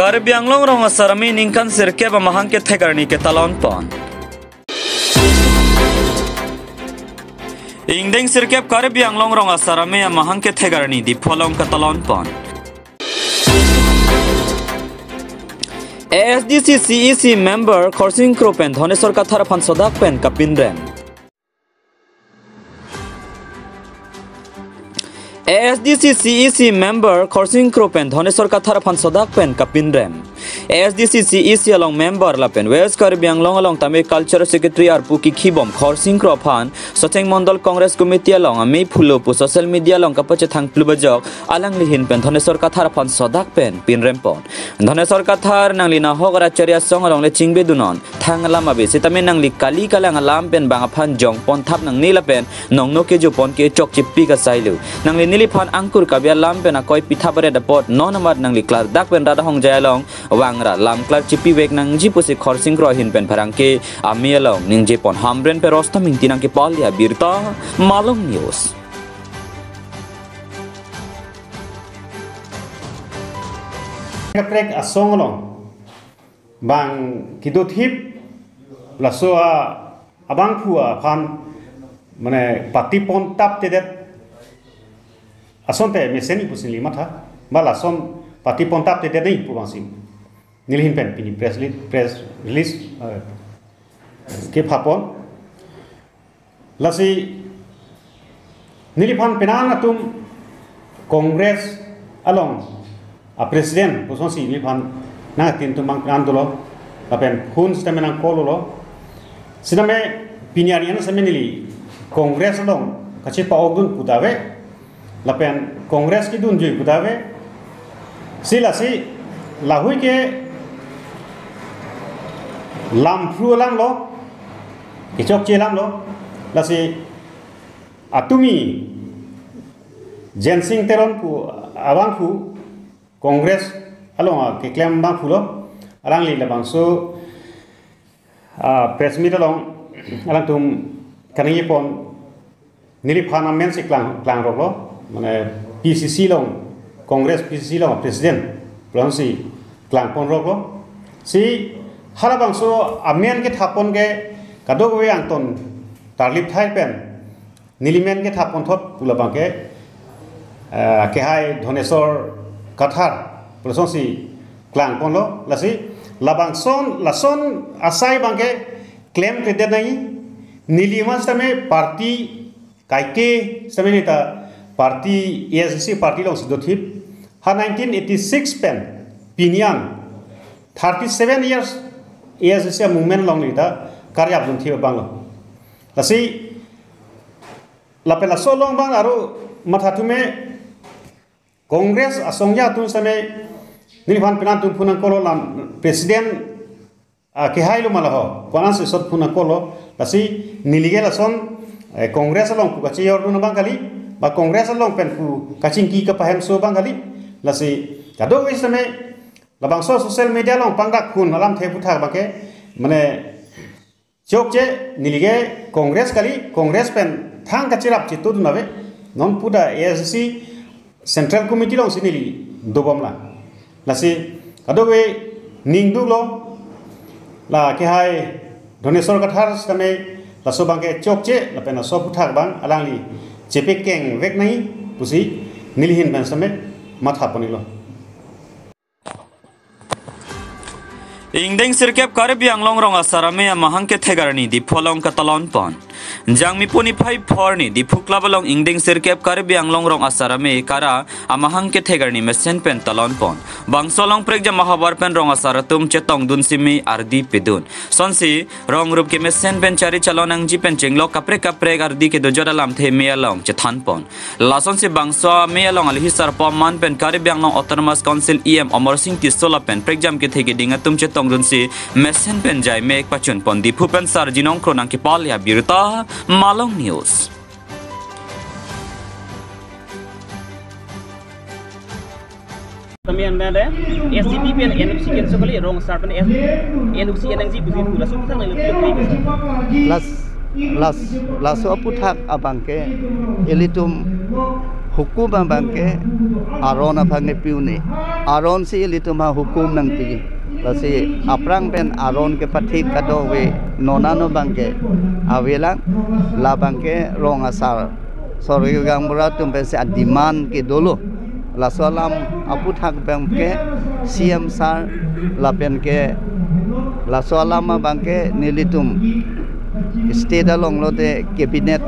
Karbi anglong rong asarami ningkan sirke ba mahang ke thegarni ke talon pon. Ingdeng sirke karbi anglong rong asarami mahang ke thegarni di pholong ke talon pon. ASDC CEC member Khorsing Kropen Dhonesor Kathar Phan Sodak Pen Kapinrem. ASDC CEC member Khorsing Kropen Dhonesor Kathar Phan Sodak Pen Kapinrem. ASDC CEC along member lapen West Karbi anglong along Tamil Culture Secretary Arpuki Khibom Khorsing Kropan Soteng Mondol Congress Committee along Ami Phulopu social media along kapache thang plubajok alang lihin pen Dhonesor Kathar Phan Sodak Pen Pinrem pon. Dhonesor Kathar nang lina hogara charia song along le chingbe dunon thang lama be sitamen nang li kali kalang alam pen bang aphan jong pon thap nang nila pen nong no ke jo pon ke chok chipi ka sailu nang li nili phan angkur kabia lam pen akoi pitha bare da pot non amar nang li klar dak pen rada hong jayalong wangra lam klar chipi wek nang ji pusi Khorsing Kro hin pen pharang ke ami along ning je pon hamren pe rosta ming tinang ke palia birta Malong News. Kaprek asong long bang kidot hip lasoa abang phua phan mane pati pon tap tedet ason te meseni pusin lima tha bala son pati pon tap tedet nei pubangsim nilhin pen pini press release ke phapon lasi niliphan penan atum Congress along a president puson si niliphan na tin tumang andolo apen hun stamenang kololo siname pinyarian samenili Congress along kache paogun putave lapen Congress ki dun jui putave sila si lahui ke lam fru lang lo kichok che lam lo lasi atumi jensing teron pu abang pu Congress along ke claim bang pu lo alang li labang so press meet along alang tum kangi pon nili phana men se klang rok lo mane PCC long Congress PCC long president pronsi klang pon rok lo si harabang so amen ke thapon ke kadok we anton tarlip thai pen nilimen ke thapon thot pulabang ke hai Dhonesor Kathar prososi klang pon lo lasi labang son lason asai bangke claim ke denai niliman stame party kaike stame nita party ASDC party long sidothip ha 1986 pen pinyan 37 years ASDC movement long nita karya bun thi bang lasi lapela so long bang aru mathatume Congress asongya tun same niliphan penan tun punan kolo lam president ke hailu malaho panas sot punan kolo lasi nilige lason Congress long ku kachi yor dun bang kali ba Congress long pen ku kaching ki ka pahem so bang kali lasi kado isame labang so social media long pangdak kun alam the puthak ba ke mane chokche nilige Congress kali Congress pen thang kachirap chitu dunave non puda ASDC Central Committee long sinili dobam la lasi adobe ningdu lo la ke hai Dhonesor Kathar stame la so bangke chokche la pena so puthak bang alangli chepe keng vek nai pusi nilhin ban stame matha ponilo Ingdeng sirkep karbi anglong rong asarami mahang ke thegarni di pholong ka talon pon. Jangmi puni phai phorni di phukla balong ingdeng sirkep karbi anglong rong asarami kara amahang ke thegarni mesen pen talon pon. Bangsolong prekja mahabar pen rong asaratum chetong dun simi ardi pedun. Sonsi rong rup ke mesen pen chari chalon angji pen chenglok kapre ardi ke dojora lam the mealong chethan pon. Lason si bangso mealong alhi sarpom man pen karbi anglong autonomous council EM Amar Singh Tisola pen prekjam ke thege dingatum chetong dun si mesen pen jai mek pachun pon di phupen sar jinong kronang ke palia birta Malong News. Tamian mana? SCP pen NFC kan sekali rong start pen NFC energi buzi pula sudah nang las so puthak abangke elitum hukum bangke aron bangke piune aron si litum hukum nang pi lasi aprang pen aron ke pathik kado we nonano bangke awelang la bangke rong asar sorry gang muratum pen se demand ke dolo la salam apu thak bangke CM sar la pen ke la salam bangke nilitum state along lote cabinet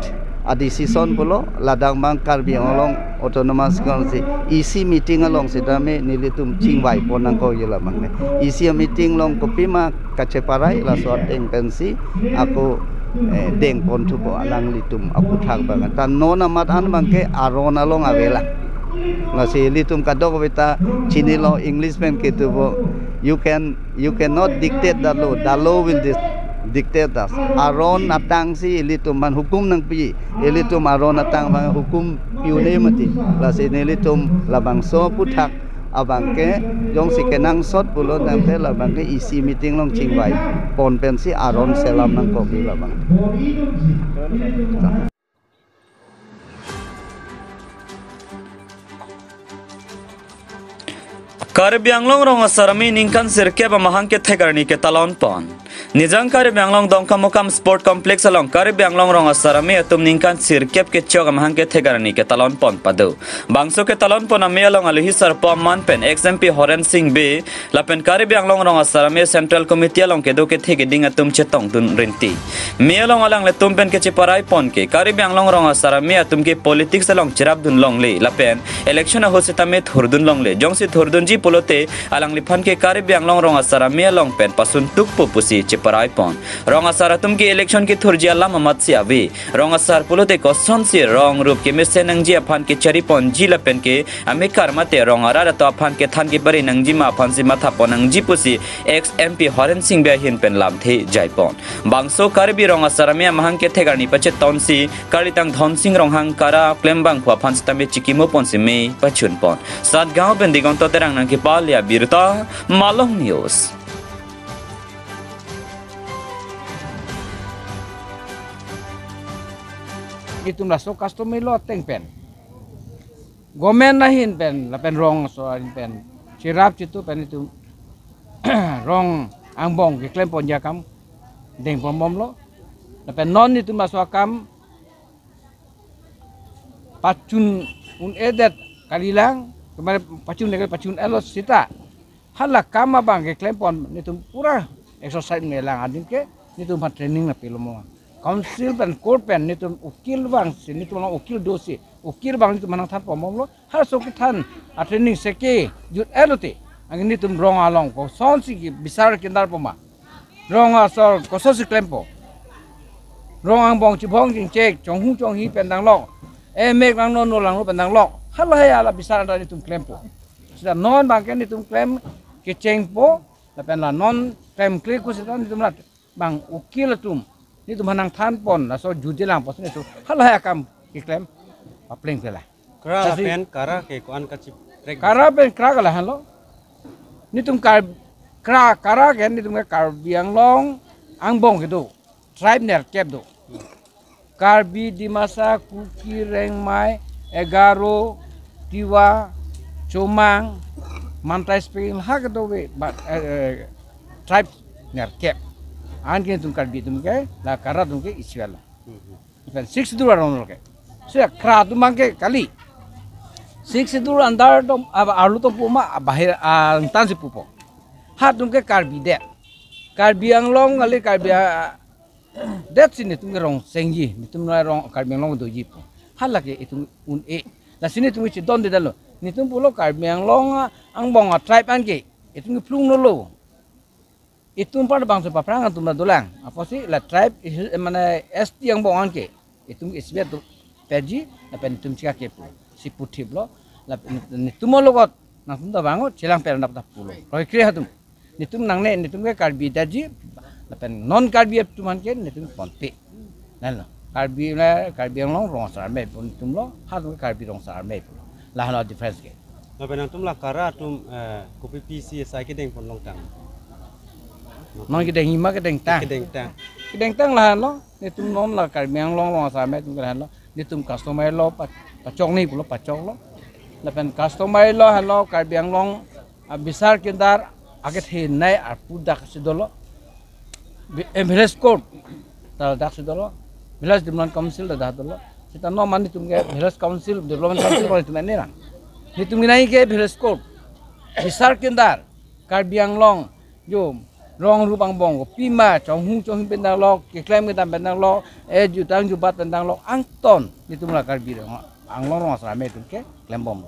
a decision polo ladang bang Karbi Anglong autonomous council EC meeting along sedame nilitum chingwai ponang ko yela mangne EC meeting long kopima kaceparai la sorteng pensi aku deng pon tu po alang litum aku thang bang tan nona matan bangke aron along avela la si litum kadok beta chini lo English pen kitu po you cannot dictate the law will dictate us aron atang si litum man hukum nang pi litum aron atang bang hukum piune mati la si litum labang so puthak abangke jong si kenang sot pulo nang te labangke isi meeting long chingwai pon pensi aron selam nang ko bi labang Karbi Anglong rong asarami ningkan sirke ba mahang ke thegarni ke talon pon Nijang Karbi Anglong dongka mokam sport complex along Karbi Anglong rong asarami atum ningkan sirkep ke chog mahang ke thegarni ke talon pon padu bangso ke talon pon ame along alihi sarpa man pen XMP Horen Singh be lapen Karbi Anglong rong asarami central committee along ke do ke thege ding atum chetong dun rinti me along alang le tum pen ke chiparai pon ke Karbi Anglong rong asarami atum ke politics along chirap dun long le lapen election ho setame thurdun long le jong si thurdun ji polote alang liphan ke Karbi Anglong rong asarami along pen pasun tuk pupusi parai pon rong asar atum ke election ke thurjia lama mat si avi rong asar pulote ko son si rong rup ke mese nangji aphan ke chari pon jila pen ke amikar mate rong ara to aphan ke than ke bari nangji ma aphan si matha pon nangji pusi ex MP Horen Singh be hin pen lam the jai pon bangso Karbi rong asar me mahang ke thegarni pache tonsi karitang dhon sing rong hang kara klembang khwa phan stame chikimo pon si me pachun pon sat gaon pen digon to terang nang ke palia birta Malong News itu so custom lo teng pen gomen nahin pen la pen rong so pen sirap situ pen itu rong angbong ke klem pon jakam deng pom lo la pen non itu masuk akam pacun un edet kalilang kemarin pacun elos sita halak kama bang ke klem pon itu pura exercise melang adin ke itu mat training na pilomo council dan court pen nitum ukil bang sini tu orang ukil dosi ukil bang itu mana thap pomom lo har sokitan a training seke jut elote angin nitum rong along ko sonsi ki bisar kindar poma rong asor ko sosi klempo rong ang bong chibong jing chek chong hu chong hi pen dang lo mek lang no lang lo pen dang lo hala ya la bisar da nitum klempo sudah non bang ken nitum klem ke chengpo la pen la non klem klik ko sitan nitum lat bang ukil tum itu manang tan pon la so judi lang pos itu halah akam iklem papling pela kara pen kara ke ko an kachip kara pen kra kala halo nitum kara ken nitum Karbi Anglong angbong gitu tribe ner kep do Karbi di masa Kuki Rengmai Egaro Tiwa Comang Mantai Spring ha gitu we tribe ner kep anke tum Karbi tum ke la kara tum ke iswala pen 6 dur aron ke se kra tum ke kali 6 dur andar tum alu to puma bahir tan si pupo ha tum ke Karbi Anglong kali Karbi det sini tum rong sengji tum rong Karbi Anglong do ji hala ke itu un e la sini tum chi don de dalo ni tum pulo Karbi Anglong angbong tribe anke itu plung no lo itu pada bangsa paperangan tu dolang apa sih la tribe mana ST yang bongan ke itu isbet tu pergi lapen tum cika ke si putih blo lapen itu mau logot nang tum dah bangun cilang per dapat pulo roy kiri hatum itu nang ne itu ke Karbi daji lapen non Karbi tu man ke itu ponte nalo Karbi Anglong rong sar me pun tum lo hatum Karbi rong sar me lah lo difference ke lapen tum la kara tum kopi PC sai ke deng pon long tang non kita hima kita tang lah lo, ni tum non lah Karbi Anglong lo sa me tum kan lo, ni tum customer lo pacok ni pulo pacok lo lapen customer lo hello Karbi Anglong besar kindar aget he nai arpu dak sidolo village court ta dak sidolo village development council dak dolo kita no mani tumge village council development council ko itu nani ran ni tumgi nai ke village court besar kindar Karbi Anglong jo rong rupang bong pima chong hu pendang lo ke klaim kita pendang lo jutang jubat pendang lo angton itu mula Karbi Anglong asrame itu ke klaim bom